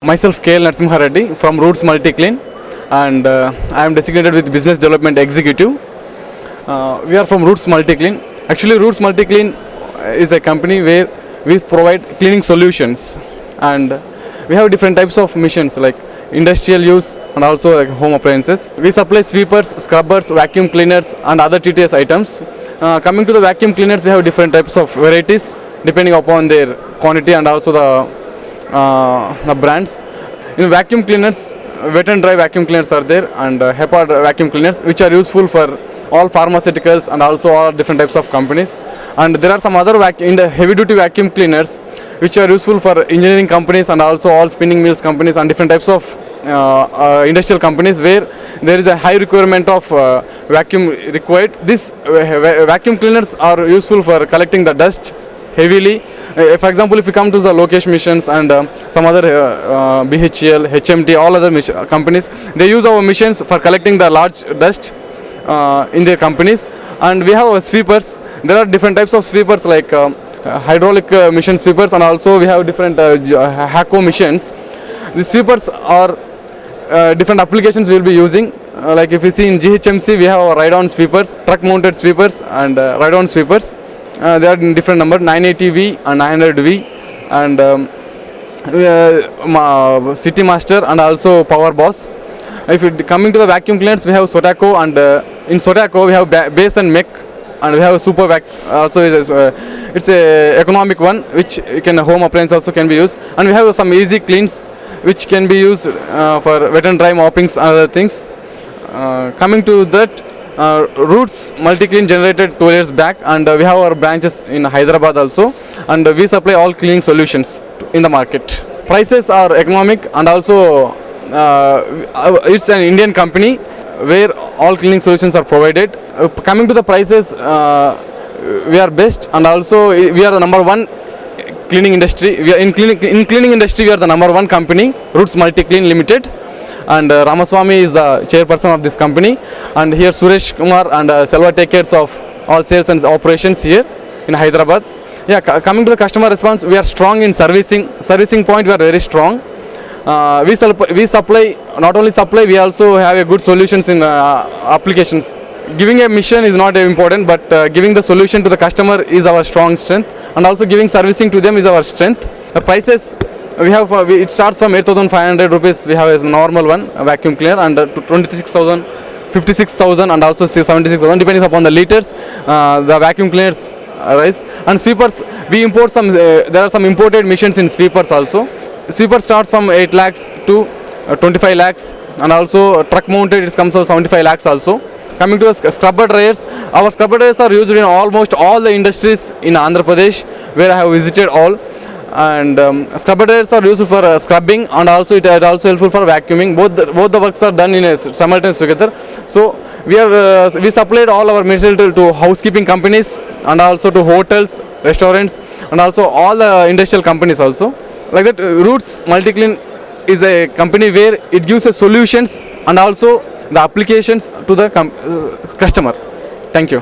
Myself KL Narasimha Reddy from Roots Multiclean, and I am designated with Business Development Executive. We are from Roots Multiclean. Actually, Roots Multiclean is a company where we provide cleaning solutions, and we have different types of machines like industrial use and also like home appliances. We supply sweepers, scrubbers, vacuum cleaners and other TTS items. Coming to the vacuum cleaners, we have different types of varieties depending upon their quantity and also the brands. In vacuum cleaners, wet and dry vacuum cleaners are there, and HEPA vacuum cleaners, which are useful for all pharmaceuticals and also all different types of companies. And there are some other heavy duty vacuum cleaners which are useful for engineering companies and also all spinning mills companies and different types of industrial companies where there is a high requirement of vacuum required. These vacuum cleaners are useful for collecting the dust heavily. For example, if you come to the Lokesh Missions and some other BHEL, HMT, all other companies, they use our machines for collecting the large dust in their companies. And we have sweepers. There are different types of sweepers like hydraulic mission sweepers, and also we have different HACO machines. The sweepers are different applications we will be using. Like if you see in GHMC, we have ride-on sweepers, truck-mounted sweepers, and ride-on sweepers. They are in different number, 980V and 900V, and City Master and also Power Boss. If you coming to the vacuum cleaners, we have Sotaco, and in Sotaco we have base and mech, and we have super vac. Also it's a economic one which can home appliance also can be used, and we have some easy cleans which can be used for wet and dry moppings and other things. Coming to that, Roots Multiclean generated 2 years back, and we have our branches in Hyderabad also, and we supply all cleaning solutions in the market. Prices are economic, and also it's an Indian company where all cleaning solutions are provided. Coming to the prices, we are best, and also we are the number one cleaning industry. We are in cleaning industry, we are the number one company, Roots Multiclean Limited. And Ramaswamy is the chairperson of this company, and here Suresh Kumar and Selva take care of all sales and operations here in Hyderabad. Yeah, coming to the customer response, we are strong in servicing point. We are very strong. We supply, not only supply, we also have a good solutions in applications. Giving a mission is not important, but giving the solution to the customer is our strong strength, and also giving servicing to them is our strength. The prices we have, it starts from 8,500 rupees. We have a normal one, a vacuum cleaner, and 26,000, 56,000, and also 76,000, depending upon the liters. The vacuum cleaners rise. And sweepers, we import some. There are some imported machines in sweepers also. Sweeper starts from 8 lakhs to 25 lakhs, and also truck mounted it comes to 75 lakhs also. Coming to the scrubber dryers, our scrubber dryers are used in almost all the industries in Andhra Pradesh where I have visited all. And scrubber dryers are used for scrubbing, and also it is also helpful for vacuuming. Both the works are done in a simultaneous together. So we supplied all our material to housekeeping companies, and also to hotels, restaurants, and also all the industrial companies also. Like that, Roots Multiclean is a company where it gives us solutions and also the applications to the customer. Thank you.